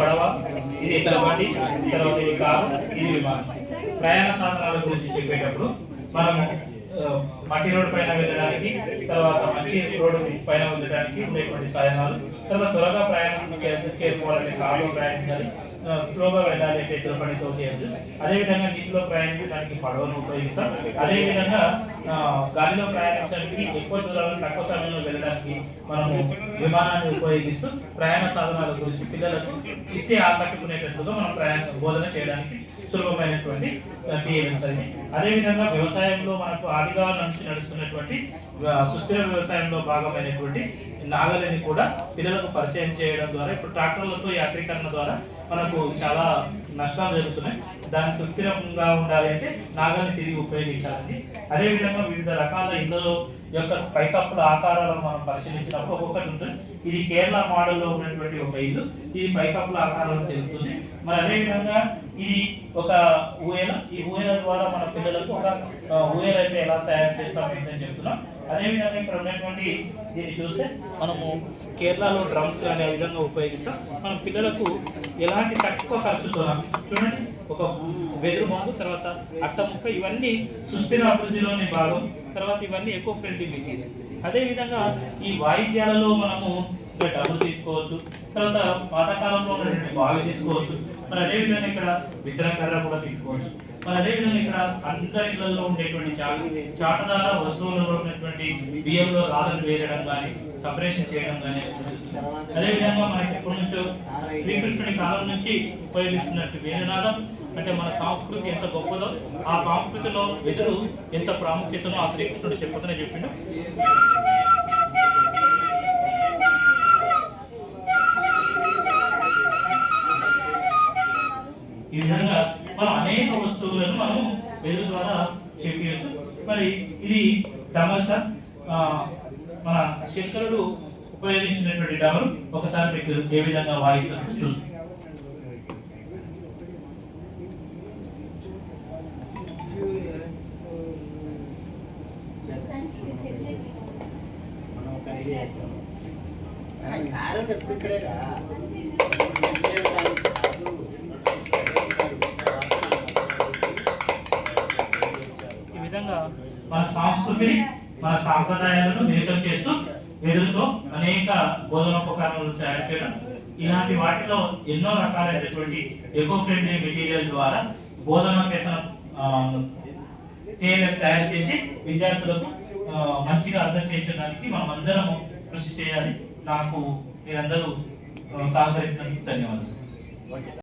పడవ, ఇది ఎద్దుల బండి, తర్వాత ఇది కారు, ఇది విమానం. ప్రయాణ సాధనాల గురించి చెప్పేటప్పుడు మనము మట్టి రోడ్డు పైన వెళ్ళడానికి, తర్వాత మంచి రోడ్డు పైన వెళ్ళడానికి ఉండేటువంటి సాధనాలు, తర్వాత త్వరగా ప్రయాణం చేరుకోవాలంటే కారులో ప్రయాణించాలి, స్లోగా వెళ్ళాలి అంటే ఎద్దుల బండితో చేయొచ్చు. అదేవిధంగా నీటిలో ప్రయాణించడానికి పడవను ఉపయోగిస్తాం. అదేవిధంగా గాలిలో ప్రయాణించడానికి ఎక్కువ దూరాలను తక్కువ సమయంలో వెళ్ళడానికి మనము విమానాన్ని ఉపయోగిస్తూ ప్రయాణ సాధనాల గురించి పిల్లలకు ఇట్టే ఆకట్టుకునేటట్లుగా మనం బోధన చేయడానికి సులభమైనటువంటి టీఎల్ఎంస్ అది. అదేవిధంగా వ్యవసాయంలో మనకు ఆదిగా నుంచి నడుస్తున్నటువంటి సుస్థిర వ్యవసాయంలో భాగమైనటువంటి నాగలిని కూడా పిల్లలకు పరిచయం చేయడం ద్వారా ఇప్పుడు ట్రాక్టర్లతో యాంత్రీకరణ ద్వారా మనకు చాలా నష్టాలు జరుగుతున్నాయి. దాన్ని సుస్థిరంగా ఉండాలి అంటే నాగల్ని తిరిగి ఉపయోగించాలండి. అదేవిధంగా వివిధ రకాల ఇళ్లలో యొక్క పైకప్పుల ఆకారాలను మనం పరిశీలించినప్పుడు ఒక్కొక్కటి ఉంటుంది. ఇది కేరళ మోడల్లో ఉన్నటువంటి ఒక ఇల్లు, ఇది పైకప్పుల ఆకారాలను తెలుపుతుంది. మరి అదేవిధంగా ఇది ఒక ఊయల, ఈ ఊయల ద్వారా మన పిల్లలకు ఒక ఊయల అయితే ఎలా తయారు చేస్తాం ఏంటని చెప్తున్నాం. అదేవిధంగా ఇక్కడ ఉన్నటువంటి దీన్ని చూస్తే మనము కేరళలో డ్రమ్స్ అనే విధంగా ఉపయోగిస్తాం. మనం పిల్లలకు ఎలాంటి తక్కువ ఖర్చుతో చూడండి, ఒక వెదురు బొంగు, తర్వాత అట్ట ముక్క, ఇవన్నీ సుస్థిర అభివృద్ధిలోని భాగం. తర్వాత ఇవన్నీ ఎకో ఫ్రెండ్లీ మెటీరియల్. అదేవిధంగా ఈ వాయిద్యాలలో మనము డబ్బులు తీసుకోవచ్చు, తర్వాత పాతకాలంలో ఉన్నటువంటి బావి తీసుకోవచ్చు. మరి అదేవిధంగా ఇక్కడ విసరకర్ర కూడా తీసుకోవచ్చు. మరి అదేవిధంగా ఇక్కడ అందరిలో ఉండేటువంటి చాటదార వస్తువులలో ఉన్నటువంటి బియ్యంలో రాళ్ళను వేయడం కానీ, సపరేషన్ చేయడం కానీ. అదేవిధంగా మనకి ఎప్పటి నుంచో శ్రీకృష్ణుడి కాలం నుంచి ఉపయోగిస్తున్నట్టు వేణునాదం, అంటే మన సంస్కృతి ఎంత గొప్పదో, ఆ సంస్కృతిలో వెదురు ఎంత ప్రాముఖ్యతనో ఆ శ్రీకృష్ణుడు చెప్పుతూనే చెప్పిండు. ఈ విధంగా మనం అనేక వస్తువులను మనము వెదురు ద్వారా చెప్పవచ్చు. మరి ఇది డమర్ సార్, మన శంకరుడు ఉపయోగించినటువంటి డమరు. ఒకసారి మీకు ఏ విధంగా వాయిద్యం చూస్తాం. ఈ విధంగా మన సంస్కృతిని, మన సాంప్రదాయాలను మిళితం చేస్తూ వెదురుతో అనేక బోధనోపకరణాలు తయారు చేయడం, ఇలాంటి వాటిలో ఎన్నో రకాలైనటువంటి ఎకో ఫ్రెండ్లీ మెటీరియల్ ద్వారా బోధనోపేసన తయారు చేసి విద్యార్థులకు మంచిగా అర్థం చేసేదానికి మనం అందరము కృషి చేయాలి. నాకు మీరందరూ సహకరించినందుకు ధన్యవాదాలు.